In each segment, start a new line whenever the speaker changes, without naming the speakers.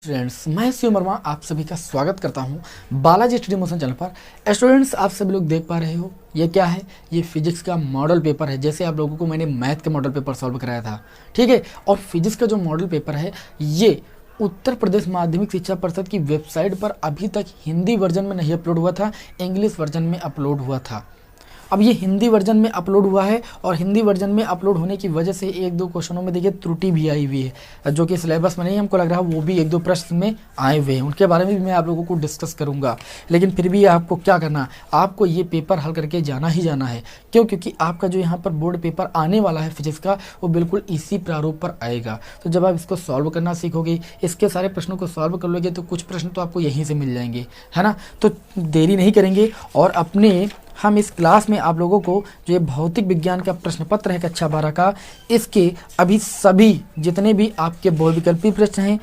Students, मैं शिव वर्मा आप सभी का स्वागत करता हूं बालाजी स्टडी मोशन चैनल पर। स्टूडेंट्स, आप सभी लोग देख पा रहे हो ये क्या है, ये फिजिक्स का मॉडल पेपर है। जैसे आप लोगों को मैंने मैथ का मॉडल पेपर सॉल्व कराया था, ठीक है। और फिजिक्स का जो मॉडल पेपर है ये उत्तर प्रदेश माध्यमिक शिक्षा परिषद की वेबसाइट पर अभी तक हिंदी वर्जन में नहीं अपलोड हुआ था, इंग्लिश वर्जन में अपलोड हुआ था। अब ये हिंदी वर्जन में अपलोड हुआ है और हिंदी वर्जन में अपलोड होने की वजह से एक दो क्वेश्चनों में देखिए त्रुटि भी आई हुई है, जो कि सिलेबस में नहीं हमको लग रहा है, वो भी एक दो प्रश्न में आए हुए हैं। उनके बारे में भी मैं आप लोगों को डिस्कस करूंगा। लेकिन फिर भी आपको क्या करना, आपको ये पेपर हल करके जाना ही जाना है। क्यों? क्योंकि आपका जो यहाँ पर बोर्ड पेपर आने वाला है फिजिक्स का, वो बिल्कुल इसी प्रारूप पर आएगा। तो जब आप इसको सॉल्व करना सीखोगे, इसके सारे प्रश्नों को सॉल्व कर लोगे, तो कुछ प्रश्न तो आपको यहीं से मिल जाएंगे, है ना। तो देरी नहीं करेंगे और हम इस क्लास में आप लोगों को जो ये भौतिक विज्ञान का प्रश्न पत्र है कक्षा 12 का, इसके अभी सभी जितने भी आपके बहुविकल्पी प्रश्न हैं,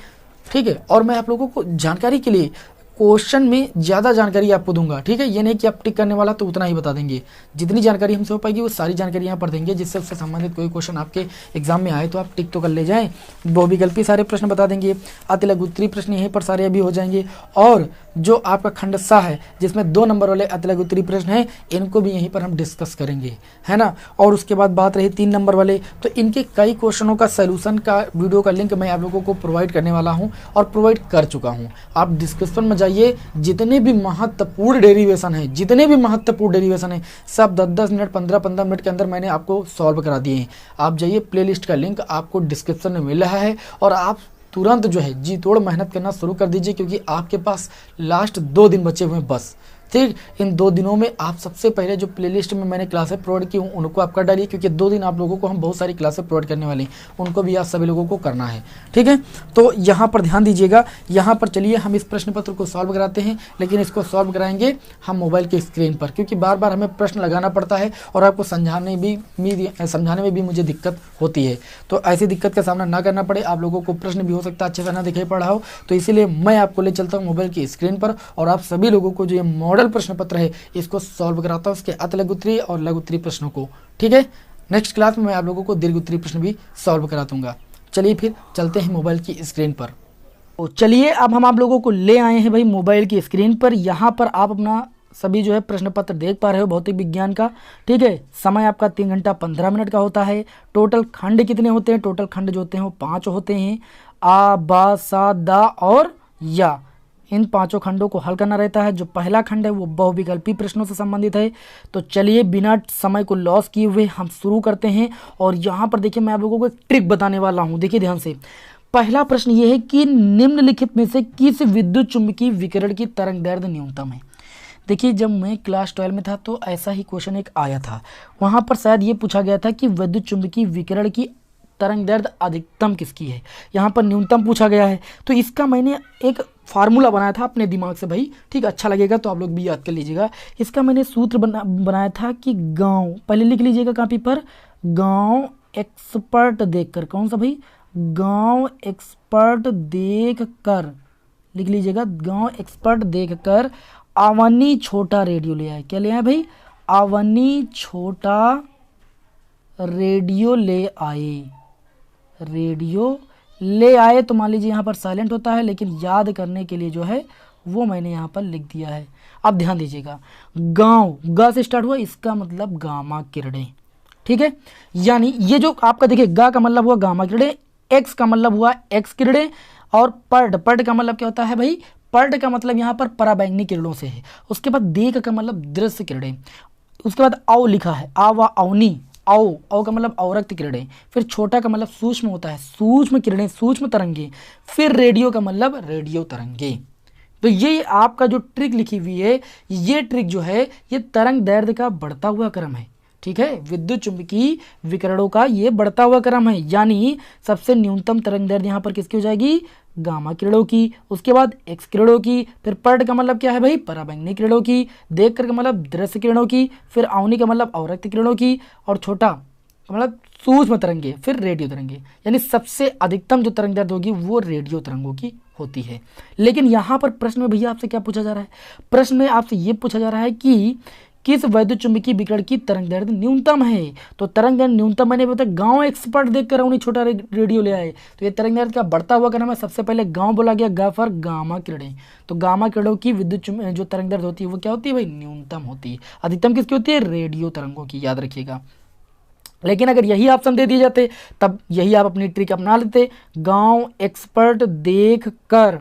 ठीक है। और मैं आप लोगों को जानकारी के लिए क्वेश्चन में ज़्यादा जानकारी आपको दूंगा, ठीक है। ये नहीं कि आप टिक करने वाला तो उतना ही बता देंगे, जितनी जानकारी हमसे हो पाएगी वो सारी जानकारी यहाँ पर देंगे, जिससे उससे संबंधित कोई क्वेश्चन आपके एग्जाम में आए तो आप टिक तो कर ले जाएं। बहुविकल्पी सारे प्रश्न बता देंगे, अति लघु उत्तरीय प्रश्न यहीं पर सारे अभी हो जाएंगे। और जो आपका खंड सा है, जिसमें 2 नंबर वाले अति लघु उत्तरीय प्रश्न हैं, इनको भी यहीं पर हम डिस्कस करेंगे, है ना। और उसके बाद बात रही 3 नंबर वाले, तो इनके कई क्वेश्चनों का सोल्यूशन का वीडियो का लिंक मैं आप लोगों को प्रोवाइड करने वाला हूँ और प्रोवाइड कर चुका हूँ। आप डिस्क्रिप्शन में जाइए, जितने भी महत्वपूर्ण डेरिवेशन है सब 10-10 मिनट 15-15 मिनट के अंदर मैंने आपको सॉल्व करा दिए हैं। आप जाइए, प्लेलिस्ट का लिंक आपको डिस्क्रिप्शन में मिल रहा है और आप तुरंत जो है जी तोड़ मेहनत करना शुरू कर दीजिए, क्योंकि आपके पास लास्ट 2 दिन बचे हुए हैं बस, ठीक। इन 2 दिनों में आप सबसे पहले जो प्लेलिस्ट में मैंने क्लासें प्रोवाइड की हूँ उनको आप कर डालिए, क्योंकि 2 दिन आप लोगों को हम बहुत सारी क्लासें प्रोवाइड करने वाली हैं, उनको भी आप सभी लोगों को करना है, ठीक है। तो यहाँ पर ध्यान दीजिएगा। यहाँ पर चलिए हम इस प्रश्न पत्र को सॉल्व कराते हैं, लेकिन इसको सॉल्व कराएंगे हम मोबाइल के स्क्रीन पर, क्योंकि बार बार हमें प्रश्न लगाना पड़ता है और आपको समझाने में भी मुझे दिक्कत होती है। तो ऐसी दिक्कत का सामना ना करना पड़े, आप लोगों को प्रश्न भी हो सकता है अच्छे से ना दिखाई पड़ रहा हो, तो इसीलिए मैं आपको ले चलता हूँ मोबाइल की स्क्रीन पर और आप सभी लोगों को जो ये मॉडल प्रश्न पत्र है इसको सॉल्व कराता हूँ, उसके अति लघु उत्तरीय और लघु उत्तरीय प्रश्नों को, ठीक है। नेक्स्ट क्लास में मैं आप लोगों को दीर्घ उत्तरीय प्रश्न भी सॉल्व करा दूंगा। चलिए फिर चलते हैं मोबाइल की स्क्रीन पर। तो चलिए अब हम आप लोगों को ले आए हैं भाई मोबाइल की स्क्रीन पर। यहाँ पर आप अपना सभी जो है प्रश्न पत्र देख पा रहे हो भौतिक विज्ञान का, ठीक है। समय आपका 3 घंटा 15 मिनट का होता है। टोटल खंड कितने होते हैं? टोटल खंड जो होते हैं वो 5 होते हैं, आ, बा, सा, दा और या। इन 5 खंडों को हल करना रहता है। जो पहला खंड है वो बहुविकल्पी प्रश्नों से संबंधित है। तो चलिए बिना समय को लॉस किए हुए हम शुरू करते हैं। और यहाँ पर देखिए मैं आप लोगों को एक ट्रिक बताने वाला हूँ, देखिए ध्यान से। पहला प्रश्न ये है कि निम्नलिखित में से किस विद्युत चुम्बकीय विकिरण की तरंग दैर्ध्य न्यूनतम है। देखिए जब मैं क्लास 12 में था तो ऐसा ही क्वेश्चन एक आया था, वहाँ पर शायद ये पूछा गया था कि विद्युत चुम्बकीय विकिरण की तरंग दैर्ध्य अधिकतम किसकी है, यहाँ पर न्यूनतम पूछा गया है। तो इसका मैंने एक फार्मूला बनाया था अपने दिमाग से भाई, ठीक, अच्छा लगेगा तो आप लोग भी याद कर लीजिएगा। इसका मैंने सूत्र बनाया था कि गांव, पहले लिख लीजिएगा कॉपी पर, गांव एक्सपर्ट देखकर, कौन सा भाई, गांव एक्सपर्ट देखकर, लिख लीजिएगा, गांव एक्सपर्ट देखकर अवनी छोटा रेडियो ले आए। क्या ले आए भाई? अवनी छोटा रेडियो ले आए, रेडियो ले आए। तो मान लीजिए यहाँ पर साइलेंट होता है, लेकिन याद करने के लिए जो है वो मैंने यहाँ पर लिख दिया है। अब ध्यान दीजिएगा, गांव गा से स्टार्ट हुआ, इसका मतलब गामा किरणें, ठीक है। यानी ये जो आपका देखिए गा का मतलब हुआ गामा किरणें, एक्स का मतलब हुआ एक्स किरणें, और पर्ड का मतलब क्या होता है भाई? पर्ड का मतलब यहाँ पर पराबैंगनी किरणों से है। उसके बाद देख का मतलब दृश्य किरणें, उसके बाद औ लिखा है, आ वा अवनी, औ का मतलब अवरक्त किरणें, फिर छोटा का मतलब सूक्ष्म होता है, सूक्ष्म किरणें, सूक्ष्म तरंगे, फिर रेडियो का मतलब रेडियो तरंगे। तो ये आपका जो ट्रिक लिखी हुई है, ये ट्रिक जो है ये तरंग दैर्ध्य का बढ़ता हुआ क्रम है, ठीक है। विद्युत चुम्बकीय विकिरणों का ये बढ़ता हुआ क्रम है, यानी सबसे न्यूनतम तरंग दैर्ध्य यहाँ पर किसकी हो जाएगी? गामा किरणों की, उसके बाद एक्स किरणों की, फिर पर्ड का मतलब क्या है भाई? पराबैंगनी किरणों की, देख कर का मतलब दृश्य किरणों की, फिर अवनी का मतलब अवरक्त किरणों की, और छोटा का मतलब सूक्ष्म तरंगे, फिर रेडियो तरंगे। यानी सबसे अधिकतम जो तरंग दैर्ध्य होगी वो रेडियो तरंगों की होती है। लेकिन यहाँ पर प्रश्न में भैया आपसे क्या पूछा जा रहा है? प्रश्न में आपसे ये पूछा जा रहा है कि किस वैद्युत चुंबकीय विकिरण की तरंग दैर्ध्य न्यूनतम है? तो तरंग दैर्ध्य न्यूनतम मैंने बताया, गांव एक्सपर्ट देख कर उन्हें छोटा रेडियो ले आए, तो ये तरंग दैर्ध्य का बढ़ता हुआ क्रम है। सबसे पहले गांव बोला गया, गा फॉर गामा किरणें, तो गामा किरणों की विद्युत जो तरंग दैर्ध्य होती है वो क्या होती है भाई? न्यूनतम होती है। अधिकतम किसकी होती है? रेडियो तरंगों की, याद रखिएगा। लेकिन अगर यही ऑप्शन दे दिए जाते तब यही आप अपनी ट्रिक अपना लेते, गांव एक्सपर्ट देख कर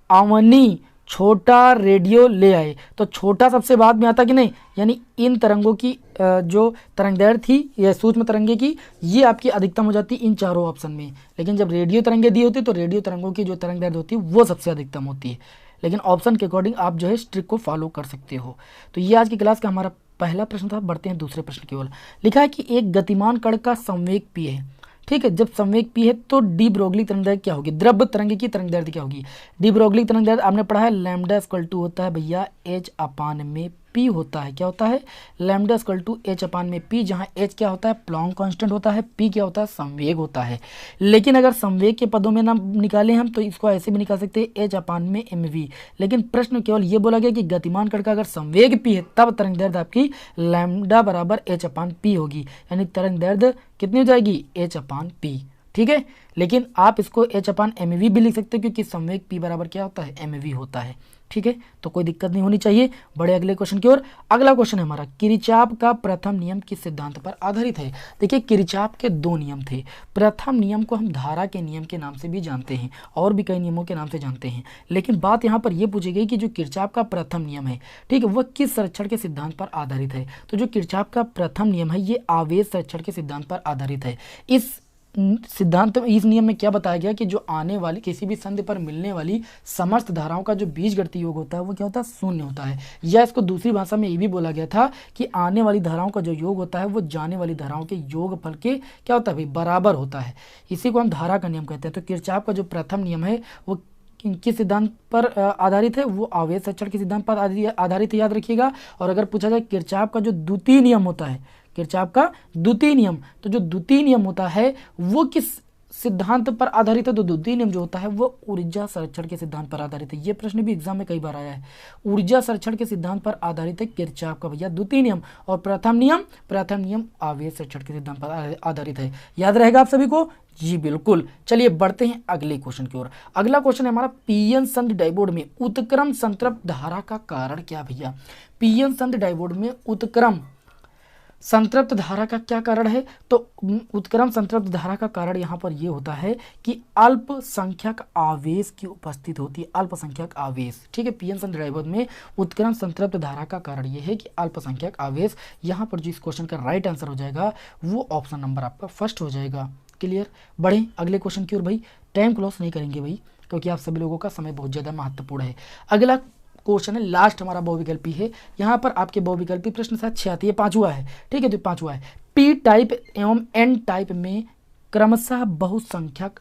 अवनी छोटा रेडियो ले आए, तो छोटा सबसे बाद में आता कि नहीं, यानी इन तरंगों की जो तरंग दैर्ध्य थी या सूक्ष्म तरंगे की, ये आपकी अधिकतम हो जाती इन चारों ऑप्शन में। लेकिन जब रेडियो तरंगे दी होती तो रेडियो तरंगों की जो तरंग दैर्ध्य होती है वो सबसे अधिकतम होती है। लेकिन ऑप्शन के अकॉर्डिंग आप जो है इस ट्रिक को फॉलो कर सकते हो। तो ये आज की क्लास का हमारा पहला प्रश्न था। बढ़ते हैं दूसरे प्रश्न की ओर। लिखा है कि एक गतिमान कण का संवेग p है, ठीक है। जब संवेग p है तो डी ब्रोगली तरंग दैर्ध्य क्या होगी? द्रव्य तरंग की तरंग दैर्ध्य क्या होगी? डी ब्रोगली तरंग दैर्ध्य आपने पढ़ा है, लैम्डा इक्वल टू होता है भैया h अपान में p होता है। क्या होता है? लैम्डा इक्वल टू h अपान में p, जहाँ h क्या होता है? प्लॉन्क कांस्टेंट होता है, p क्या होता है? संवेग होता है। लेकिन अगर संवेग के पदों में ना निकालें हम तो इसको ऐसे भी निकाल सकते हैं, h अपान में mv। लेकिन प्रश्न केवल ये बोला गया कि गतिमान कण का अगर संवेग p है तब तरंग दैर्ध्य आपकी लैम्डा बराबर h अपान p होगी, यानी तरंग दैर्ध्य कितनी हो जाएगी? h अपान p, ठीक है। लेकिन आप इसको h अपान mv भी लिख सकते हो क्योंकि संवेग p बराबर क्या होता है? mv होता है, ठीक है। तो कोई दिक्कत नहीं होनी चाहिए। बड़े अगले क्वेश्चन की ओर। अगला क्वेश्चन है हमारा, किरचॉफ का प्रथम नियम किस सिद्धांत पर आधारित है? देखिए किरचॉफ के दो नियम थे। प्रथम नियम को हम धारा के नियम के नाम से भी जानते हैं और भी कई नियमों के नाम से जानते हैं, लेकिन बात यहाँ पर यह पूछी गई कि जो किरचॉफ का प्रथम नियम है, ठीक है, वह किस संरक्षण के सिद्धांत पर आधारित है? तो जो किरचॉफ का प्रथम नियम है ये आवेश संरक्षण के सिद्धांत पर आधारित है। इस सिद्धांत इस नियम में क्या बताया गया कि जो आने वाली किसी भी संधि पर मिलने वाली समस्त धाराओं का जो बीजगणितीय योग होता है वो क्या होता है? शून्य होता है। या इसको दूसरी भाषा में ये भी बोला गया था कि आने वाली धाराओं का जो योग होता है वो जाने वाली धाराओं के योगफल के क्या होता है भाई? बराबर होता है। इसी को हम धारा का नियम कहते हैं। तो किरचॉफ का जो प्रथम नियम है वो किस सिद्धांत पर आधारित है? वो आवेश संरक्षण के सिद्धांत पर आधारित है, याद रखिएगा। और अगर पूछा जाए किरचॉफ का जो द्वितीय नियम होता है, किरचॉफ का द्वितीय नियम, तो जो द्वितीय नियम होता है वो किस सिद्धांत पर आधारित है? तो द्वितीय नियम जो होता है वो ऊर्जा संरक्षण के सिद्धांत पर आधारित है। ये प्रश्न भी एग्जाम में कई बार आया है। ऊर्जा संरक्षण के सिद्धांत पर आधारित है किरचॉफ का भैया द्वितीय नियम। और प्रथम नियम आवेश संरक्षण के सिद्धांत पर आधारित है। याद रहेगा आप सभी को? जी बिल्कुल। चलिए बढ़ते हैं अगले क्वेश्चन की ओर। अगला क्वेश्चन है हमारा, पीएन संधि डायोड में उत्क्रम संतृप्त धारा का कारण क्या भैया? पीएन संधि डायोड में उत्क्रम संतृप्त धारा का क्या कारण है? तो उत्क्रम संतृप्त धारा का कारण यहाँ पर यह होता है कि अल्पसंख्यक आवेश की उपस्थित होती है। अल्पसंख्यक आवेश, ठीक है। पीएन संधि डायोड में उत्क्रम संतृप्त धारा का कारण यह है कि अल्पसंख्यक आवेश। यहाँ पर जो इस क्वेश्चन का राइट आंसर हो जाएगा वो ऑप्शन नंबर आपका फर्स्ट हो जाएगा। क्लियर? बढ़े अगले क्वेश्चन की ओर भाई। टाइम क्लोज नहीं करेंगे भाई क्योंकि आप सभी लोगों का समय बहुत ज़्यादा महत्वपूर्ण है। अगला क्वेश्चन है, लास्ट हमारा बहुविकल्पी है। यहाँ पर आपके बहुविकल्पी प्रश्न शायद 6 आती है, 5वां है, ठीक है। तो 5वां है, पी टाइप एवं एन टाइप में क्रमशः बहुसंख्यक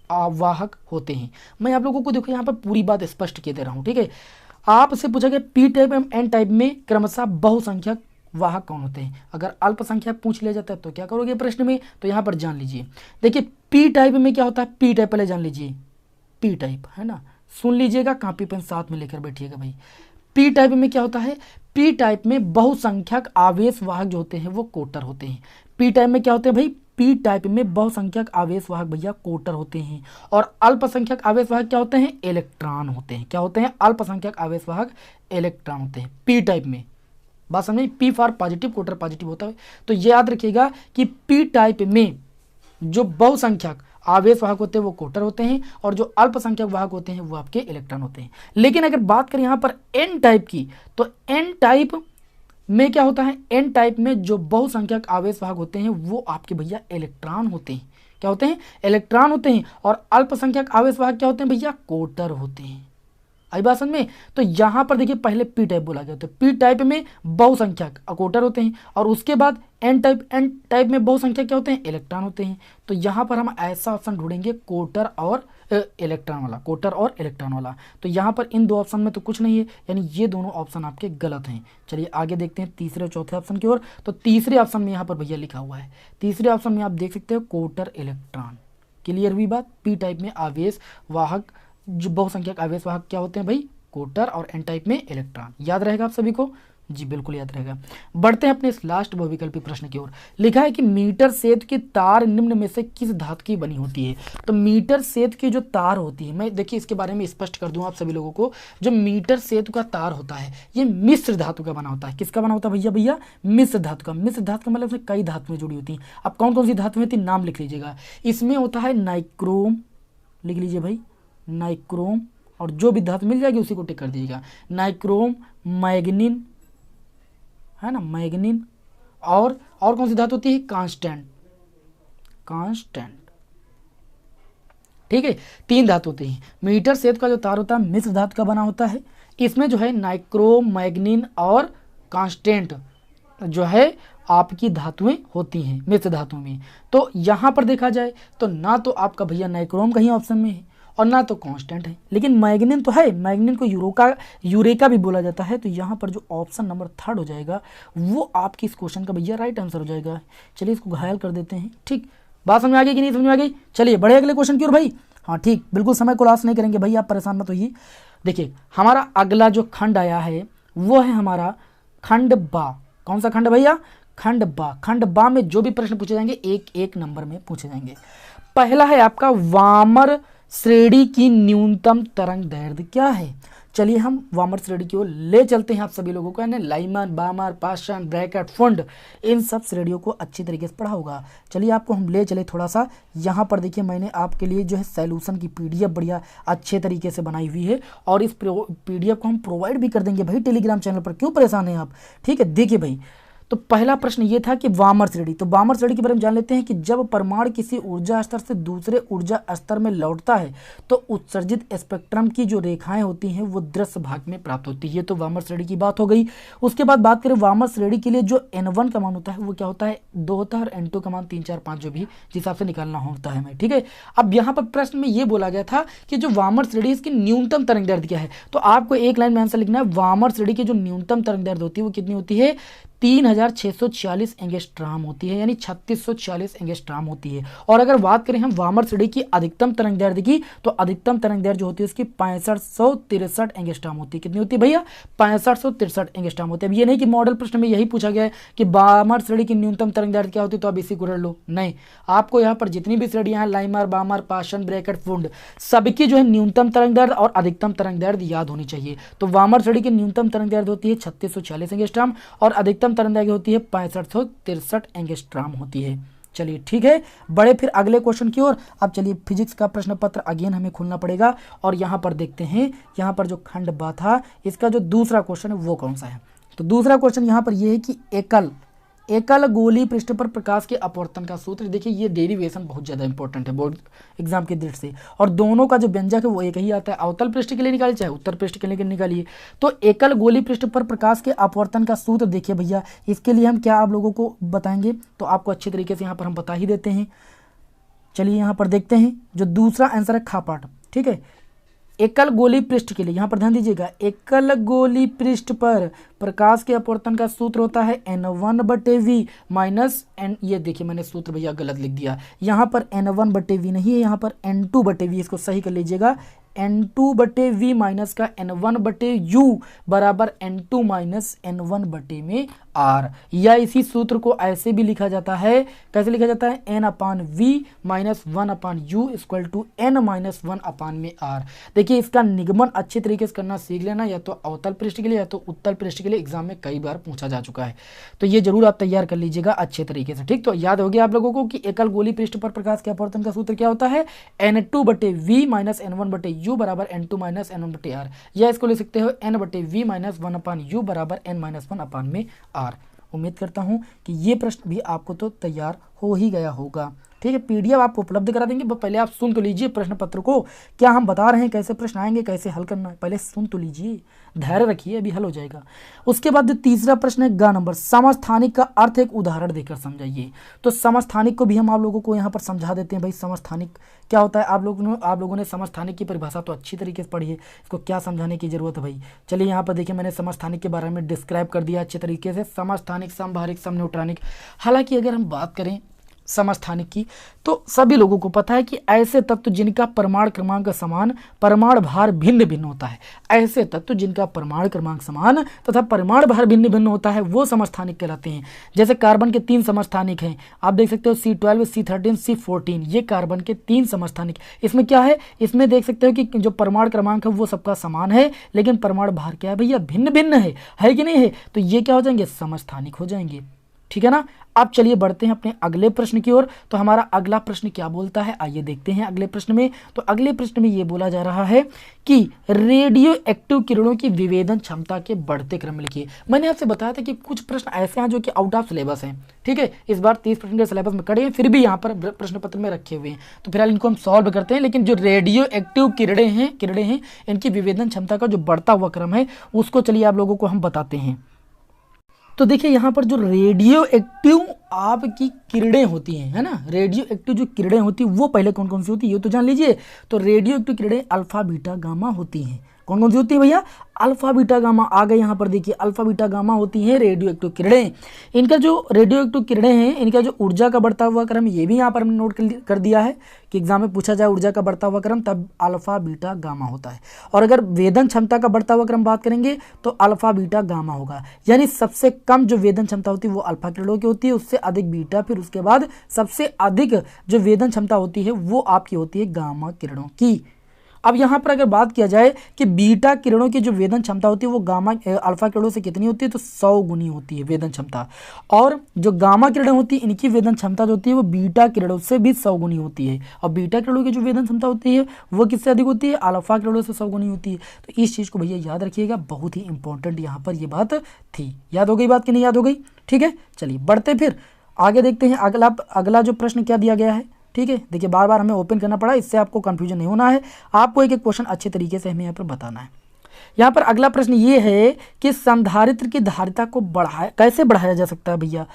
आवाहक होते हैं। मैं आप लोगों को देखो यहाँ पर पूरी बात स्पष्ट किए दे रहा हूँ, ठीक है। आपसे पूछा गया पी टाइप एवं एन टाइप में क्रमशः बहुसंख्यक वाहक कौन होते हैं? अगर अल्पसंख्यक पूछ लिया जाता है तो क्या करोगे प्रश्न में? तो यहाँ पर जान लीजिए। देखिए पी टाइप में क्या होता है? पी टाइप पहले जान लीजिए, पी टाइप है ना, सुन लीजिएगा, कॉपी पेन साथ में लेकर बैठिएगा भाई। पी टाइप में क्या होता है? पी टाइप में बहुसंख्यक आवेश वाहक जो होते हैं वो कोटर होते हैं। पी टाइप में क्या होते हैं भाई? पी टाइप में बहुसंख्यक आवेश वाहक भैया कोटर होते हैं। और अल्पसंख्यक आवेश वाहक क्या होते हैं? इलेक्ट्रॉन होते हैं। क्या होते हैं? अल्पसंख्यक आवेश वाहक इलेक्ट्रॉन होते हैं पी टाइप में। बात समझे? पी फॉर पॉजिटिव, कोटर पॉजिटिव होता है। तो ये याद रखिएगा कि पी टाइप में जो बहुसंख्यक आवेश वाहक होते हैं वो कोटर होते हैं और जो अल्पसंख्यक वाहक होते हैं वो आपके इलेक्ट्रॉन होते हैं। लेकिन अगर बात करें यहाँ पर एन टाइप की, तो एन टाइप में क्या होता है? एन टाइप में जो बहुसंख्यक आवेश वाहक होते हैं वो आपके भैया इलेक्ट्रॉन होते हैं। क्या होते हैं? इलेक्ट्रॉन होते हैं। और अल्पसंख्यक आवेश वाहक क्या होते हैं भैया? कोटर होते हैं। आई बात समझ में? तो यहां पर देखिए पहले पी टाइप बोला गया, तो पी टाइप में बहुसंख्यक कोटर होते हैं और उसके बाद एन टाइप में बहुसंख्यक क्या होते हैं? इलेक्ट्रॉन होते हैं। तो यहां पर हम ऐसा ऑप्शन ढूंढेंगे कोटर और इलेक्ट्रॉन वाला, कोटर और इलेक्ट्रॉन वाला। तो यहां पर इन दो ऑप्शन में तो कुछ नहीं है, यानी ये दोनों ऑप्शन आपके गलत हैं। चलिए आगे देखते हैं तीसरे और चौथे ऑप्शन की ओर। तो तीसरे ऑप्शन में यहाँ पर भैया लिखा हुआ है, तीसरे ऑप्शन में आप देख सकते हो कोटर इलेक्ट्रॉन। क्लियर हुई बात? पी टाइप में आवेश वाहक जो बहुसंख्यक आवेश वाहक क्या होते हैं भाई? कोटर, और एन टाइप में इलेक्ट्रॉन। याद रहेगा आप सभी को? जी बिल्कुल याद रहेगा। बढ़ते हैं अपने इस लास्ट बहुविकल्पी प्रश्न की ओर। लिखा है कि मीटर सेतु की तार निम्न में से किस धातु की बनी होती है। तो मीटर सेतु की जो तार होती है, मैं देखिए इसके बारे में स्पष्ट कर दूं आप सभी लोगों को। जो मीटर सेतु का तार होता है ये मिश्र धातु का बना होता है। किसका बना होता है भैया? भैया मिश्र धातु का। मिश्र धातु का मतलब कई धातुएं जुड़ी होती हैं। अब कौन कौन सी धातुएं होती हैं नाम लिख लीजिएगा। इसमें होता है नाइक्रोम, लिख लीजिए भाई नाइक्रोम, और जो भी धातु मिल जाएगी उसी को टिक कर दीजिएगा। नाइक्रोम, मैग्नीन, है ना, मैग्नीन, और कौन सी धातु होती है? कांस्टेंट, ठीक है। 3 धातु होती हैं। मीटर सेतु का जो तार होता है मिश्र धातु का बना होता है। इसमें जो है नाइक्रोम, मैग्नीन और कांस्टेंट जो है आपकी धातुएं होती हैं मिश्र धातु में। तो यहाँ पर देखा जाए तो ना तो आपका भैया नाइक्रोम कहीं ऑप्शन में है और ना तो कांस्टेंट है, लेकिन मैग्नीन तो है। मैग्नीन को यूरेका भी बोला जाता है। तो यहाँ पर जो ऑप्शन नंबर 3 हो जाएगा वो आपकी इस क्वेश्चन का भैया राइट आंसर हो जाएगा। चलिए इसको घायल कर देते हैं। ठीक, बात समझ में आ गई कि नहीं समझ में आ गई? चलिए बढ़े अगले क्वेश्चन की ओर भाई। हाँ ठीक, बिल्कुल समय को लॉस नहीं करेंगे भाई, आप परेशान मत होइए। देखिए हमारा अगला जो खंड आया है वो है हमारा खंड बा। कौन सा खंड भैया? खंड बा। खंड बा में जो भी प्रश्न पूछे जाएंगे एक एक नंबर में पूछे जाएंगे। पहला है आपका वामर श्रेणी की न्यूनतम तरंग दैर्ध्य क्या है। चलिए हम वामर श्रेणी की ओर ले चलते हैं आप सभी लोगों को, यानी लाइमर, बामर, पाशन, ब्रैकेट, फुंड, इन सब श्रेणियों को अच्छी तरीके से पढ़ा होगा। चलिए आपको हम ले चले थोड़ा सा। यहाँ पर देखिए मैंने आपके लिए जो है सॉल्यूशन की पीडीएफ बढ़िया अच्छे तरीके से बनाई हुई है और इस पीडीएफ को हम प्रोवाइड भी कर देंगे भाई टेलीग्राम चैनल पर। क्यों परेशान हैं आप? ठीक है, देखिए भाई। तो पहला प्रश्न ये था कि वामर श्रेणी। तो वामर श्रेणी के बारे में जान लेते हैं कि जब परमाणु किसी ऊर्जा स्तर से दूसरे ऊर्जा स्तर में लौटता है तो उत्सर्जित स्पेक्ट्रम की जो रेखाएं होती हैं वो दृश्य भाग में प्राप्त होती है। तो वामर श्रेणी की बात हो गई। उसके बाद बात करें वामर श्रेणी के लिए जो n1 का मान होता है वो क्या होता है? 2 होता है, और n2 का मान 3, 4, 5 जो भी जिस हिसाब से निकालना होता है हमें। ठीक है, अब यहाँ पर प्रश्न में ये बोला गया था कि जो वामर श्रेणी इसकी न्यूनतम तरंग दैर्ध्य क्या है। तो आपको एक लाइन में आंसर लिखना है। वामर श्रेणी की जो न्यूनतम तरंग दैर्ध्य होती है वो कितनी होती है? 3640 एंगस्ट्राम होती है, यानी 3640 एंगस्ट्राम होती है। और अगर बात करें हम वामर श्रेणी की अधिकतम तरंग दैर्ध्य की, तो अधिकतम तरंग दैर्ध्य जो होती है उसकी 6563 एंगस्ट्राम होती है। कितनी होती है भैया? 6563 एंगस्ट्राम होती है। अब ये नहीं कि मॉडल प्रश्न में यही पूछा गया है कि वामर श्रेणी की न्यूनतम तरंग दैर्ध्य क्या होती है तो आप इसी को रट लो। नहीं, आपको यहाँ पर जितनी भी श्रेणियां हैं लाइमर, बामर, पाशन, ब्रैकेट, फुंड, सबकी जो है न्यूनतम तरंग दैर्ध्य और अधिकतम तरंग दैर्ध्य याद होनी चाहिए। तो वामर श्रेणी की न्यूनतम तरंग दैर्ध्य होती है 3640 एंगस्ट्राम और अधिकतम तरंग दैर्ध्य होती है 6563 एंगस्ट्राम होती है। चलिए ठीक है, बड़े फिर अगले क्वेश्चन की ओर। अब चलिए फिजिक्स का प्रश्न पत्र अगेन हमें खोलना पड़ेगा और यहाँ पर देखते हैं यहाँ पर जो खंड बा था इसका जो दूसरा क्वेश्चन है वो कौन सा है। तो दूसरा क्वेश्चन यहाँ पर ये है कि एकल गोली पृष्ठ पर प्रकाश के अपवर्तन का सूत्र। देखिए ये डेरिवेशन बहुत ज़्यादा इंपॉर्टेंट है बोर्ड एग्जाम की दृष्टि से, और दोनों का जो व्यंजक है वो एक ही आता है। अवतल पृष्ठ के लिए निकालिए चाहे उत्तर पृष्ठ के लिए निकालिए। तो एकल गोली पृष्ठ पर प्रकाश के अपवर्तन का सूत्र देखिए भैया, इसके लिए हम क्या आप लोगों को बताएंगे तो आपको अच्छी तरीके से यहाँ पर हम बता ही देते हैं। चलिए यहाँ पर देखते हैं जो दूसरा आंसर है खापाट। ठीक है, एकल गोली पृष्ठ के लिए यहाँ पर ध्यान दीजिएगा, एकल गोली पृष्ठ पर प्रकाश के अपवर्तन का सूत्र होता है n1/v माइनस n। ये देखिए मैंने सूत्र भैया गलत लिख दिया, यहाँ पर n1/v नहीं है, यहाँ पर n2/v। इसको सही कर लीजिएगा, n2/v माइनस का n1/u बराबर n2 माइनस n1/v में r। या इसी सूत्र को ऐसे भी लिखा जाता है, कैसे लिखा जाता है? n/v minus 1/u equal to n minus 1/r। देखिए इसका निगमन अच्छे तरीके से करना सीख लेना, या तो अवतल पृष्ठ के लिए या तो उत्तल पृष्ठ के लिए एग्जाम में कई बार पूछा जा चुका है। तो ये जरूर आप तैयार कर लीजिएगा अच्छे तरीके से। ठीक, तो याद हो गया आप लोगों को कि एकल गोली पृष्ठ पर प्रकाश के अपवर्तन का सूत्र क्या होता है? n2/v माइनस n1/u बराबर n2 माइनस n1/r। या इसको लिख सकते हो n/v माइनस 1/u बराबर n माइनस 1/r। उम्मीद करता हूं कि ये प्रश्न भी आपको तो तैयार हो ही गया होगा। ठीक है, पीडीएफ आपको उपलब्ध करा देंगे, पहले आप सुन तो लीजिए प्रश्न पत्र को, क्या हम बता रहे हैं कैसे प्रश्न आएंगे, कैसे हल करना है, पहले सुन तो लीजिए, धैर्य रखिए, अभी हल हो जाएगा। उसके बाद जो तीसरा प्रश्न है ग नंबर, समस्थानिक का अर्थ एक उदाहरण देकर समझाइए। तो समस्थानिक को भी हम आप लोगों को यहाँ पर समझा देते हैं भाई, समस्थानिक क्या होता है। आप लोगों ने समस्थानिक की परिभाषा तो अच्छी तरीके से पढ़ी है, इसको क्या समझाने की जरूरत है भाई। चलिए यहाँ पर देखिए मैंने समस्थानिक के बारे में डिस्क्राइब कर दिया अच्छे तरीके से, समस्थानिक, समभारिक, समन्यूट्रॉनिक। हालांकि अगर हम बात करें समस्थानिक की। तो सभी लोगों को पता है कि ऐसे तत्व जिनका परमाणु क्रमांक समान, परमाणु भार भिन्न भिन्न होता है, ऐसे तत्व जिनका परमाणु क्रमांक समान तथा परमाणु भार भिन्न भिन्न होता है वो समस्थानिक कहलाते हैं। जैसे कार्बन के 3 समस्थानिक हैं, आप देख सकते हो C12, C13, C14, ये कार्बन के 3 समस्थानिक। इसमें क्या है, इसमें देख सकते हो कि जो परमाणु क्रमांक है वो सबका समान है, लेकिन परमाणु भार क्या है भैया, भिन्न भिन्न है कि नहीं है। तो ये क्या हो जाएंगे, समस्थानिक हो जाएंगे। ठीक है ना। अब चलिए बढ़ते हैं अपने अगले प्रश्न की ओर। तो हमारा अगला प्रश्न क्या बोलता है, आइए देखते हैं अगले प्रश्न में। तो अगले प्रश्न में ये बोला जा रहा है कि रेडियो एक्टिव किरणों की विवेदन क्षमता के बढ़ते क्रम में लिखिए। मैंने आपसे बताया था कि कुछ प्रश्न ऐसे हैं जो कि आउट ऑफ सिलेबस हैं। ठीक है, इस बार 30 प्रश्न के सिलेबस में कड़े हैं, फिर भी यहाँ पर प्रश्न पत्र में रखे हुए हैं। तो फिलहाल इनको हम सॉल्व करते हैं। लेकिन जो रेडियो एक्टिव किरणें हैं इनकी विवेदन क्षमता का जो बढ़ता हुआ क्रम है उसको चलिए आप लोगों को हम बताते हैं। तो देखिए यहाँ पर जो रेडियो एक्टिव आपकी किरणें होती हैं, है ना, रेडियो एक्टिव जो किरणें होती हैं वो पहले कौन कौन सी होती है ये तो जान लीजिए। तो रेडियो एक्टिव किरणें अल्फा बीटा गामा होती हैं। कौन कौन सी होती है भैया, अल्फा बीटा गामा। आ गए यहाँ पर देखिए, अल्फा बीटा गामा होती हैं रेडियो एक्टिव किरणें। इनका जो रेडियो एक्टिव किरणें हैं इनका जो ऊर्जा का बढ़ता हुआ क्रम, ये भी यहाँ पर हमने नोट कर दिया है कि एग्जाम में पूछा जाए ऊर्जा का बढ़ता हुआ क्रम, तब अल्फा बीटा गामा होता है। और अगर वेदन क्षमता का बढ़ता हुआ क्रम बात करेंगे तो अल्फा बीटा गामा होगा। यानी सबसे कम जो वेदन क्षमता होती है वो अल्फा किरणों की होती है, उससे अधिक बीटा, फिर उसके बाद सबसे अधिक जो वेदन क्षमता होती है वो आपकी होती है गामा किरणों की। अब यहाँ पर अगर बात किया जाए कि बीटा किरणों की जो वेदन क्षमता होती है वो गामा अल्फा किरणों से कितनी होती है, तो 100 गुनी होती है वेदन क्षमता। और जो गामा किरणें होती है इनकी वेदन क्षमता जो होती है वो बीटा किरणों से भी 100 गुनी होती है। और बीटा किरणों की जो वेदन क्षमता होती है वो किससे अधिक होती है, अल्फा किरणों से 100 गुनी होती है। तो इस चीज़ को भैया याद रखिएगा, बहुत ही इंपॉर्टेंट यहाँ पर ये बात थी। याद हो गई बात कि नहीं याद हो गई, ठीक है। चलिए बढ़ते फिर आगे देखते हैं अगला जो प्रश्न क्या दिया गया है। ठीक है, देखिए बार बार हमें ओपन करना पड़ा, इससे आपको कंफ्यूजन नहीं होना है, आपको एक एक क्वेश्चन अच्छे तरीके से हमें यहाँ पर बताना है। यहाँ पर अगला प्रश्न ये है कि संधारित्र की धारिता को कैसे बढ़ाया जा सकता है भैया।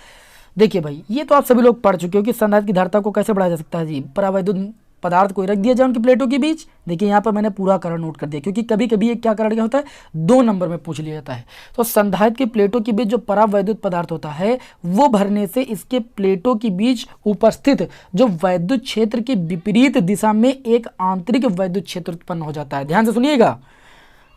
देखिए भाई, ये तो आप सभी लोग पढ़ चुके हो कि संधारित्र की धारिता को कैसे बढ़ाया जा सकता है जी। परावैद्युत पदार्थ को रख दिया जाए उनकी प्लेटों के बीच। देखिए यहाँ पर मैंने पूरा कारण नोट कर दिया, क्योंकि कभी कभी ये क्या कारण क्या होता है, 2 नंबर में पूछ लिया जाता है। तो संधारित्र की प्लेटों के बीच जो परावैद्युत पदार्थ होता है वो भरने से इसके प्लेटों के बीच उपस्थित जो वैद्युत क्षेत्र के विपरीत दिशा में एक आंतरिक वैद्युत क्षेत्र उत्पन्न हो जाता है। ध्यान से सुनिएगा,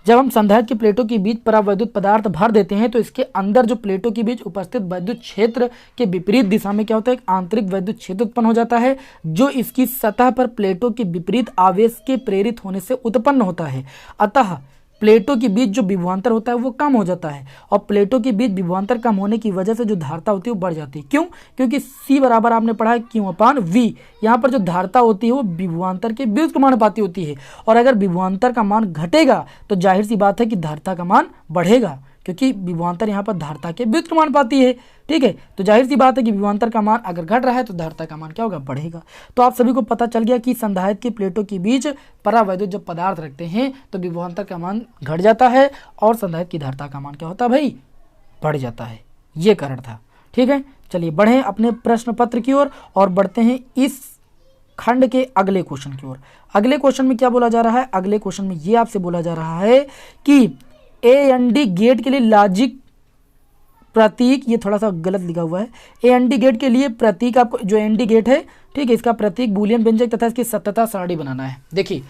जब हम संधारित्र की प्लेटों के बीच परावैद्युत पदार्थ भर देते हैं तो इसके अंदर जो प्लेटों के बीच उपस्थित वैद्युत क्षेत्र के विपरीत दिशा में क्या होता है, एक आंतरिक वैद्युत क्षेत्र उत्पन्न हो जाता है, जो इसकी सतह पर प्लेटों के विपरीत आवेश के प्रेरित होने से उत्पन्न होता है। अतः प्लेटों के बीच जो विभवांतर होता है वो कम हो जाता है, और प्लेटों के बीच विभवांतर कम होने की वजह से जो धारिता होती है वो बढ़ जाती है। क्यों, क्योंकि C बराबर आपने पढ़ा है Q/V। यहाँ पर जो धारिता होती है वो विभवांतर के व्युत्क्रमानुपाती होती है, और अगर विभवांतर का मान घटेगा तो जाहिर सी बात है कि धारिता का मान बढ़ेगा, क्योंकि विभवांतर यहाँ पर धारिता के व्युत्क्रमानुपाती है। ठीक है, तो जाहिर सी बात है कि विभवांतर का मान अगर घट रहा है तो धारिता का मान क्या होगा, बढ़ेगा। तो आप सभी को पता चल गया कि संधारित्र की प्लेटों के बीच परावैद्युत जब पदार्थ रखते हैं तो विभवांतर का मान घट जाता है और संधारित्र की धारिता का मान क्या होता है भाई, बढ़ जाता है। ये कारण था। ठीक है, चलिए बढ़ें अपने प्रश्न पत्र की ओर और बढ़ते हैं इस खंड के अगले क्वेश्चन की ओर। अगले क्वेश्चन में क्या बोला जा रहा है, अगले क्वेश्चन में ये आपसे बोला जा रहा है कि AND गेट के लिए लॉजिक प्रतीक, ये थोड़ा सा गलत लिखा हुआ है। AND गेट के लिए प्रतीक, आपको जो AND गेट है, ठीक है, इसका प्रतीक बूलियन व्यंजक तथा इसकी सत्यता सारणी बनाना है। देखिए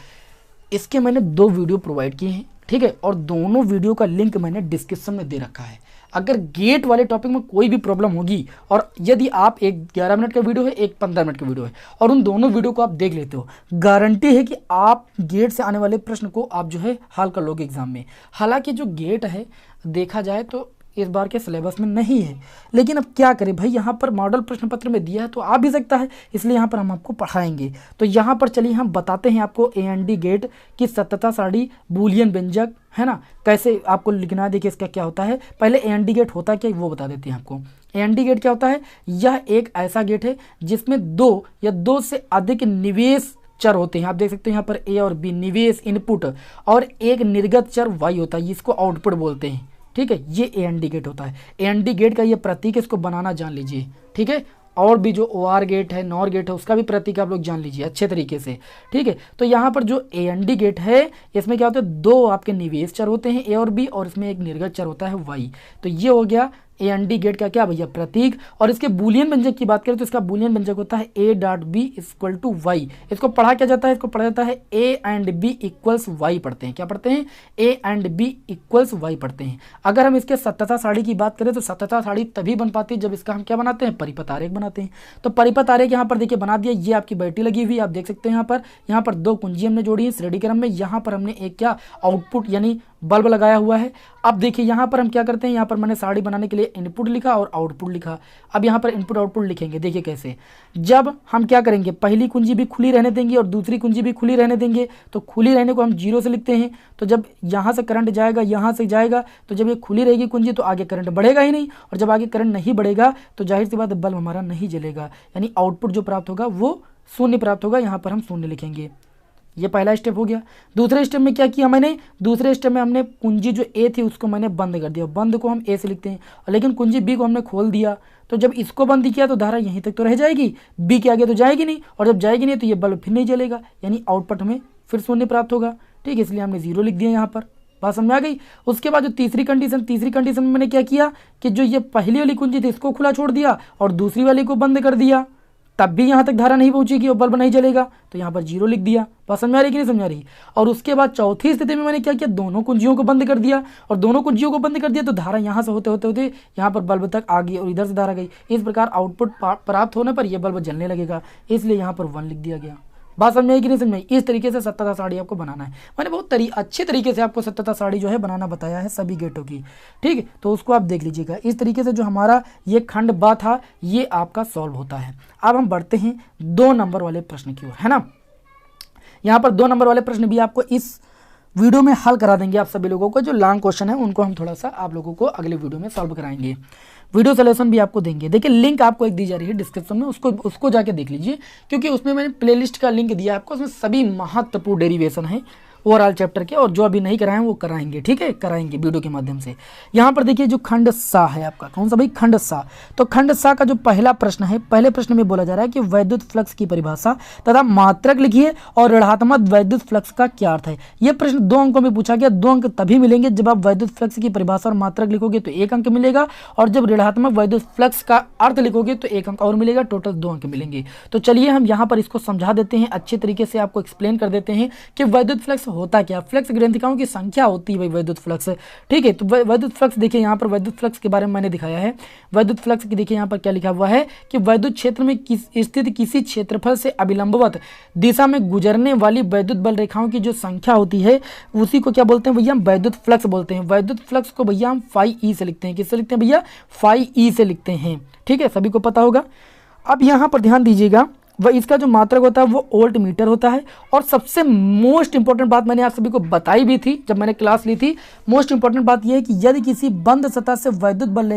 इसके मैंने 2 वीडियो प्रोवाइड किए हैं, ठीक है, और दोनों वीडियो का लिंक मैंने डिस्क्रिप्शन में दे रखा है। अगर गेट वाले टॉपिक में कोई भी प्रॉब्लम होगी, और यदि आप एक 11 मिनट का वीडियो है, एक 15 मिनट का वीडियो है, और उन दोनों वीडियो को आप देख लेते हो, गारंटी है कि आप गेट से आने वाले प्रश्न को आप जो है हल कर लोगे एग्जाम में। हालांकि जो गेट है देखा जाए तो इस बार के सिलेबस में नहीं है, लेकिन अब क्या करें भाई, यहाँ पर मॉडल प्रश्न पत्र में दिया है तो आ भी सकता है, इसलिए यहाँ पर हम आपको पढ़ाएंगे। तो यहाँ पर चलिए हम बताते हैं आपको AND गेट की सत्यता सारणी, बूलियन व्यंजक, है ना, कैसे आपको लिखना है। देखिए इसका क्या होता है, पहले AND गेट होता क्या वो बता देते हैं आपको। AND गेट क्या होता है, यह एक ऐसा गेट है जिसमें 2 या 2 से अधिक निवेश चर होते हैं। आप देख सकते हैं यहाँ पर A और B निवेश इनपुट, और एक निर्गत चर Y होता है, इसको आउटपुट बोलते हैं। ठीक है, ये AND गेट होता है। AND गेट का ये प्रतीक, इसको बनाना जान लीजिए। ठीक है, और भी जो OR गेट है, NOR गेट है, उसका भी प्रतीक आप लोग जान लीजिए अच्छे तरीके से। ठीक है, तो यहाँ पर जो AND गेट है इसमें क्या होता है, 2 आपके निवेश चर होते हैं A और B, और इसमें एक निर्गत चर होता है Y। तो ये हो गया ए एन डी गेट का क्या भैया प्रतीक। और इसके बूलियन व्यंजक की बात करें तो इसका बूलियन व्यंजक होता है A dot B equal to Y. इसको पढ़ा क्या जाता है, इसको पढ़ा जाता है A and B equals Y पढ़ते हैं। क्या पढ़ते हैं, A and B equals Y पढ़ते हैं। अगर हम इसके सत्यता सारणी की बात करें तो सत्यता सारणी तभी बन पाती है जब इसका हम क्या बनाते हैं, परिपथ आरेख बनाते हैं। तो परिपथ आरेख यहाँ पर देखिए बना दिया, ये आपकी बैटरी लगी हुई आप देख सकते हैं। यहाँ पर दो कुंजी हमने जोड़ी है श्रेणी क्रम में। यहाँ पर हमने एक क्या आउटपुट यानी बल्ब लगाया हुआ है। अब देखिए यहाँ पर हम क्या करते हैं, यहाँ पर मैंने सारणी बनाने के लिए इनपुट लिखा और आउटपुट लिखा। अब यहाँ पर इनपुट आउटपुट लिखेंगे, देखिए कैसे। जब हम क्या करेंगे, पहली कुंजी भी खुली रहने देंगे और दूसरी कुंजी भी खुली रहने देंगे। तो खुली रहने को हम 0 से लिखते हैं। तो जब यहाँ से करंट जाएगा, यहाँ से जाएगा, तो जब ये खुली रहेगी कुंजी तो आगे करंट बढ़ेगा ही नहीं, और जब आगे करंट नहीं बढ़ेगा तो जाहिर सी बात बल्ब हमारा नहीं जलेगा, यानी आउटपुट जो प्राप्त होगा वो शून्य प्राप्त होगा। यहाँ पर हम शून्य लिखेंगे। ये पहला स्टेप हो गया। दूसरे स्टेप में क्या किया मैंने, दूसरे स्टेप में हमने कुंजी जो ए थी उसको मैंने बंद कर दिया। बंद को हम ए से लिखते हैं, लेकिन कुंजी बी को हमने खोल दिया। तो जब इसको बंद किया तो धारा यहीं तक तो रह जाएगी, बी के आगे तो जाएगी नहीं, और जब जाएगी नहीं तो ये बल्ब फिर नहीं जलेगा, यानी आउटपुट हमें फिर शून्य प्राप्त होगा। ठीक है, इसलिए हमने 0 लिख दिया यहाँ पर। बात समझ आ गई। उसके बाद जो तीसरी कंडीशन में मैंने क्या किया कि जो ये पहली वाली कुंजी थी इसको खुला छोड़ दिया और दूसरी वाली को बंद कर दिया, तब भी यहाँ तक धारा नहीं पहुंचेगी और बल्ब नहीं जलेगा, तो यहाँ पर 0 लिख दिया। बात समझ आ रही कि नहीं समझ आ रही। और उसके बाद चौथी स्थिति में मैंने क्या किया, दोनों कुंजियों को बंद कर दिया, और दोनों कुंजियों को बंद कर दिया तो धारा यहाँ से होते होते होते यहाँ पर बल्ब तक आ गई और इधर से धारा गई। इस प्रकार आउटपुट प्राप्त होने पर यह बल्ब जलने लगेगा, इसलिए यहाँ पर 1 लिख दिया गया। बात समझ आई कि नहीं समझ आई। इस तरीके से सत्यता सारणी आपको बनाना है। मैंने बहुत अच्छे तरीके से आपको सत्यता सारणी जो है बनाना बताया है सभी गेटों की। ठीक है, तो उसको आप देख लीजिएगा। इस तरीके से जो हमारा ये खंड बा था ये आपका सॉल्व होता है। अब हम बढ़ते हैं 2 नंबर वाले प्रश्न की ओर, है ना। यहाँ पर 2 नंबर वाले प्रश्न भी आपको इस वीडियो में हल करा देंगे। आप सभी लोगों को जो लॉन्ग क्वेश्चन है उनको हम थोड़ा सा आप लोगों को अगले वीडियो में सॉल्व कराएंगे। वीडियो सोल्यूशन भी आपको देंगे। देखिए लिंक आपको एक दी जा रही है डिस्क्रिप्शन में, उसको जाके देख लीजिए, क्योंकि उसमें मैंने प्लेलिस्ट का लिंक दिया आपको। उसमें सभी महत्वपूर्ण डेरिवेशन है ओवरऑल चैप्टर के, और जो अभी नहीं कराएं वो कराएंगे। ठीक है, कराएंगे वीडियो के माध्यम से। यहाँ पर देखिए जो खंड सा है आपका, कौन सा भाई, खंड सा। तो खंड सा का जो पहला प्रश्न है, पहले प्रश्न में बोला जा रहा है कि वैद्युत फ्लक्स की परिभाषा तथा मात्रक लिखिए और ऋणात्मक वैद्युत फ्लक्स का क्या अर्थ है। यह प्रश्न 2 अंकों में पूछा गया। 2 अंक तभी मिलेंगे जब आप वैद्युत फ्लक्स की परिभाषा और मात्रक लिखोगे तो 1 अंक मिलेगा, और जब ऋणात्मक वैद्युत फ्लक्स का अर्थ लिखोगे तो 1 अंक और मिलेगा। टोटल 2 अंक मिलेंगे। तो चलिए हम यहाँ पर इसको समझा देते हैं, अच्छे तरीके से आपको एक्सप्लेन कर देते हैं कि वैद्युत फ्लक्स होता क्या। फ्लक्स ग्रंथिकाओं की संख्या होती है भाई वैद्युत फ्लक्स। ठीक है, तो वैद्युत फ्लक्स देखिए यहाँ पर वैद्युत फ्लक्स के बारे में मैंने दिखाया है। वैद्युत फ्लक्स की देखिए यहाँ पर क्या लिखा हुआ है कि वैद्युत क्षेत्र में स्थित किसी क्षेत्रफल से अभिलंबवत दिशा में गुजरने वाली वैद्युत बल रेखाओं की जो संख्या होती है उसी को क्या बोलते हैं भैया, हम वैद्युत फ्लक्स बोलते हैं। वैद्युत फ्लक्स को भैया हम फाई ई से लिखते हैं। किससे लिखते हैं भैया, फाई ई से लिखते हैं। ठीक है, सभी को पता होगा। अब यहाँ पर ध्यान दीजिएगा, वह इसका जो मात्रक होता है वो वोल्ट मीटर होता है। और सबसे मोस्ट इंपॉर्टेंट बात मैंने आप सभी को बताई भी थी जब मैंने क्लास ली थी। मोस्ट इंपॉर्टेंट बात यह है कि यदि किसी बंद सतह से वैद्युत बल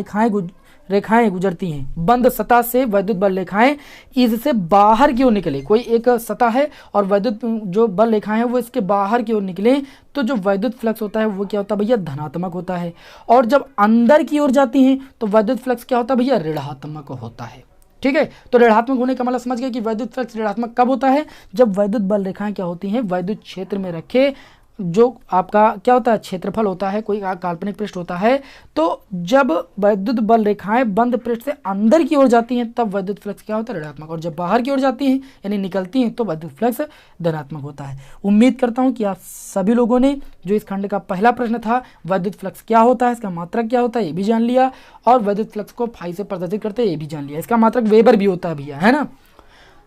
रेखाएं गुजरती हैं, बंद सतह से वैद्युत बल रेखाएं इससे बाहर की ओर निकले, कोई एक सतह है और वैद्युत जो बल रेखाएं हैं वो इसके बाहर की ओर निकले, तो जो वैद्युत फ्लक्स होता है वो क्या होता है भैया, धनात्मक होता है। और जब अंदर की ओर जाती हैं तो वैद्युत फ्लक्स क्या होता है भैया, ऋणात्मक होता है। ठीक है, तो ऋणात्मक होने का मतलब समझ गए कि वैद्युत फ्लक्स ऋणात्मक कब होता है, जब वैद्युत बल रेखाएं क्या होती हैं, वैद्युत क्षेत्र में रखे जो आपका क्या होता है, क्षेत्रफल होता है, कोई काल्पनिक पृष्ठ होता है। तो जब वैद्युत बल रेखाएं बंद पृष्ठ से अंदर की ओर जाती हैं तब वैद्युत फ्लक्स क्या होता है, ऋणात्मक। और जब बाहर की ओर जाती हैं यानी निकलती हैं तो वैद्युत फ्लक्स धनात्मक होता है। उम्मीद करता हूं कि आप सभी लोगों ने जो इस खंड का पहला प्रश्न था वैद्युत फ्लक्स क्या होता है, इसका मात्रक क्या होता है ये भी जान लिया, और वैद्युत फ्लक्स को फाई से प्रदर्शित करते हैं ये भी जान लिया। इसका मात्रक वेबर भी होता है भैया, है ना।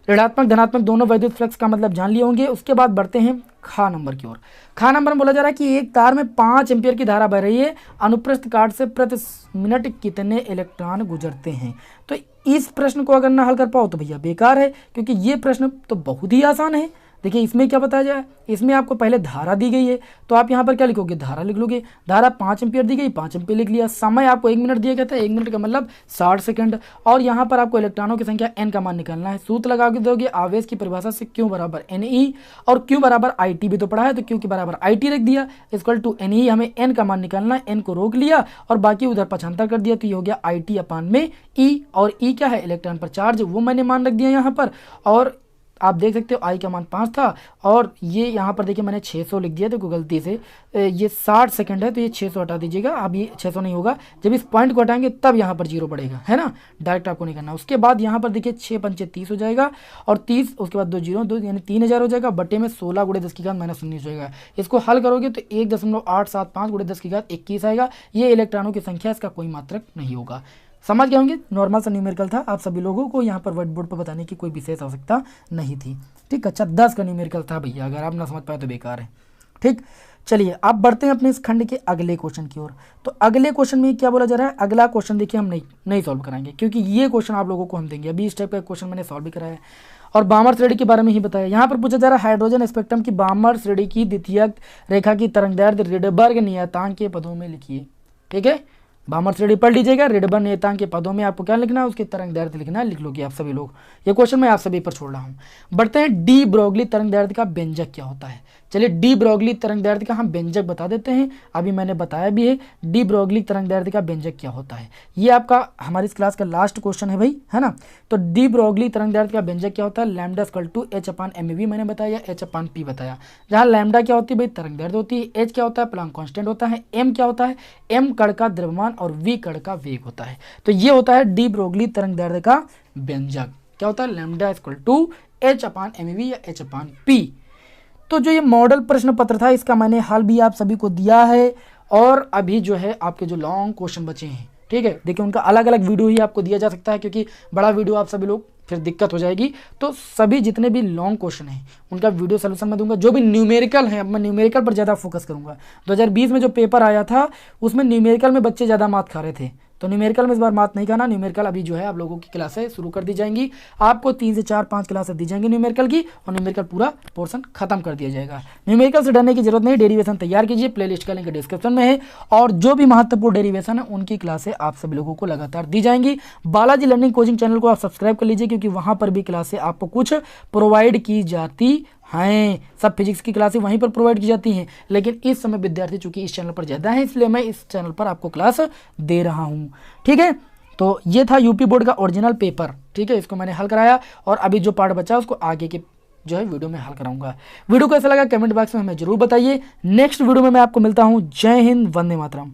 ऋणात्मक धनात्मक दोनों वैद्युत फ्लक्स का मतलब जान लिए होंगे। उसके बाद बढ़ते हैं खा नंबर की ओर। खा नंबर में बोला जा रहा है कि एक तार में 5 एम्पीयर की धारा बह रही है, अनुप्रस्थ काट से प्रति मिनट कितने इलेक्ट्रॉन गुजरते हैं। तो इस प्रश्न को अगर ना हल कर पाओ तो भैया बेकार है, क्योंकि ये प्रश्न तो बहुत ही आसान है। देखिए इसमें क्या बताया जाए, इसमें आपको पहले धारा दी गई है तो आप यहाँ पर क्या लिखोगे, धारा लिख लोगे। धारा 5 एम्पीयर दी गई, 5 एम्पीयर लिख लिया। समय आपको 1 मिनट दिया गया था, 1 मिनट का मतलब 60 सेकंड। और यहाँ पर आपको इलेक्ट्रॉनों की संख्या n का मान निकालना है। सूत्र लगा के दोगे आवेश की परिभाषा से Q बराबर NE, और Q बराबर IT भी तो पढ़ा है, तो Q के बराबर IT रख दिया, इक्वल टू NE। हमें n का मान निकालना है, n को रोक लिया और बाकी उधर 75 कर दिया, तो ये हो गया IT अपान में E। और E क्या है, इलेक्ट्रॉन पर चार्ज, वो मैंने मान रख दिया यहाँ पर। और आप देख सकते हो आई का मान 5 था और ये यहाँ पर देखिए मैंने 600 लिख दिया, देखो गलती से ये 60 सेकंड है तो ये 600 हटा दीजिएगा। अब ये 600 नहीं होगा, जब इस पॉइंट को हटाएंगे तब यहाँ पर 0 पड़ेगा, है ना, डायरेक्ट आपको नहीं करना। उसके बाद यहाँ पर देखिए 6 पंचे 30 हो जाएगा और 30 उसके बाद 2 जीरो 2 यानी 3000 हो जाएगा, बटे में 16 गुणे 10 की घात -19 हो जाएगा। इसको हल करोगे तो 1.875 गुणे 10 की घात 21 आएगा। ये इलेक्ट्रॉनों की संख्या, इसका कोई मात्रक नहीं होगा। समझ गए होंगे, नॉर्मल सा न्यूमेरिकल था, आप सभी लोगों को यहाँ पर व्हाइट बोर्ड पर बताने की कोई विशेष आवश्यकता नहीं थी। ठीक, अच्छा 10 का न्यूमेरिकल था भैया, अगर आप ना समझ पाए तो बेकार है। ठीक, चलिए आप बढ़ते हैं अपने इस खंड के अगले क्वेश्चन की ओर। तो अगले क्वेश्चन में क्या बोला जा रहा है, अगला क्वेश्चन देखिए हम नहीं सॉल्व कराएंगे क्योंकि ये क्वेश्चन आप लोगों को हम देंगे। अभी इस टाइप का क्वेश्चन मैंने सॉल्व भी कराया है और बामर श्रेणी के बारे में ही बताया। यहाँ पर पूछा जा रहा है हाइड्रोजन स्पेक्ट्रम की बामर श्रेणी की द्वितीयक रेखा की तरंगदैर्ध्य रिडबर्ग नियतांक के पदों में लिखिए। ठीक है, बामर श्रेणी पढ़ लीजिएगा, रिडबर्ग नियतांक के पदों में आपको क्या लिखना है, उसकी तरंगदैर्ध्य लिखना है, लिख लोगे आप सभी लोग। ये क्वेश्चन मैं आप सभी पर छोड़ रहा हूँ। बढ़ते हैं, डी ब्रोगली तरंगदैर्ध्य का व्यंजक क्या होता है। चलिए डी ब्रोगली तरंगदैर्ध्य का हम व्यंजक बता देते हैं, अभी मैंने बताया भी है डी ब्रोगली तरंगदैर्ध्य का व्यंजक क्या होता है। ये आपका हमारी इस क्लास का लास्ट क्वेश्चन है भाई, है ना। तो डी ब्रोगली तरंगदैर्ध्य का व्यंजक क्या होता है, लैम्डा इक्वल टू h/mv मैंने बताया, h/p बताया। जहाँ लैम्डा क्या होती है भाई, तरंगदैर्ध्य होती है, h क्या होता है, प्लांक कांस्टेंट होता है, m क्या होता है, m कण का द्रव्यमान और v कण का वेग होता है। तो ये होता है डी ब्रोगली तरंगदैर्ध्य का व्यंजक, क्या होता है, लैम्डा इक्वल टू h/mv या h/p। तो जो ये मॉडल प्रश्न पत्र था इसका मैंने हल भी आप सभी को दिया है और अभी जो है आपके जो लॉन्ग क्वेश्चन बचे हैं, ठीक है, देखिए उनका अलग अलग वीडियो ही आपको दिया जा सकता है क्योंकि बड़ा वीडियो आप सभी लोग फिर दिक्कत हो जाएगी। तो सभी जितने भी लॉन्ग क्वेश्चन हैं उनका वीडियो सोल्यूशन मैं दूंगा। जो भी न्यूमेरिकल है, अब मैं न्यूमेरिकल पर ज़्यादा फोकस करूंगा। 2020 में जो पेपर आया था उसमें न्यूमेरिकल में बच्चे ज़्यादा मात खा रहे थे, तो न्यूमेरिकल में इस बार मात नहीं खाना। न्यूमेरिकल अभी जो है आप लोगों की क्लासें शुरू कर दी जाएंगी, आपको 3 से 4-5 क्लासें दी जाएंगी न्यूमेरिकल की और न्यूमेरिकल पूरा पोर्शन खत्म कर दिया जाएगा। न्यूमेरिकल से डरने की जरूरत नहीं, डेरिवेशन तैयार कीजिए, प्लेलिस्ट का लिंक डिस्क्रिप्शन में है और जो भी महत्वपूर्ण डेरिवेशन है उनकी क्लासें आप सभी लोगों को लगातार दी जाएंगी। बालाजी लर्निंग कोचिंग चैनल को आप सब्सक्राइब कर लीजिए क्योंकि वहाँ पर भी क्लासें आपको कुछ प्रोवाइड की जाती हैं। सब फिजिक्स की क्लासें वहीं पर प्रोवाइड की जाती हैं, लेकिन इस समय विद्यार्थी चूंकि इस चैनल पर ज़्यादा है इसलिए मैं इस चैनल पर आपको क्लास दे रहा हूँ। ठीक है, तो ये था यूपी बोर्ड का ओरिजिनल पेपर। ठीक है, इसको मैंने हल कराया और अभी जो पार्ट बचा उसको आगे के जो है वीडियो में हल कराऊंगा। वीडियो कैसा लगा कमेंट बॉक्स में हमें जरूर बताइए। नेक्स्ट वीडियो में मैं आपको मिलता हूँ। जय हिंद, वंदे मातरम।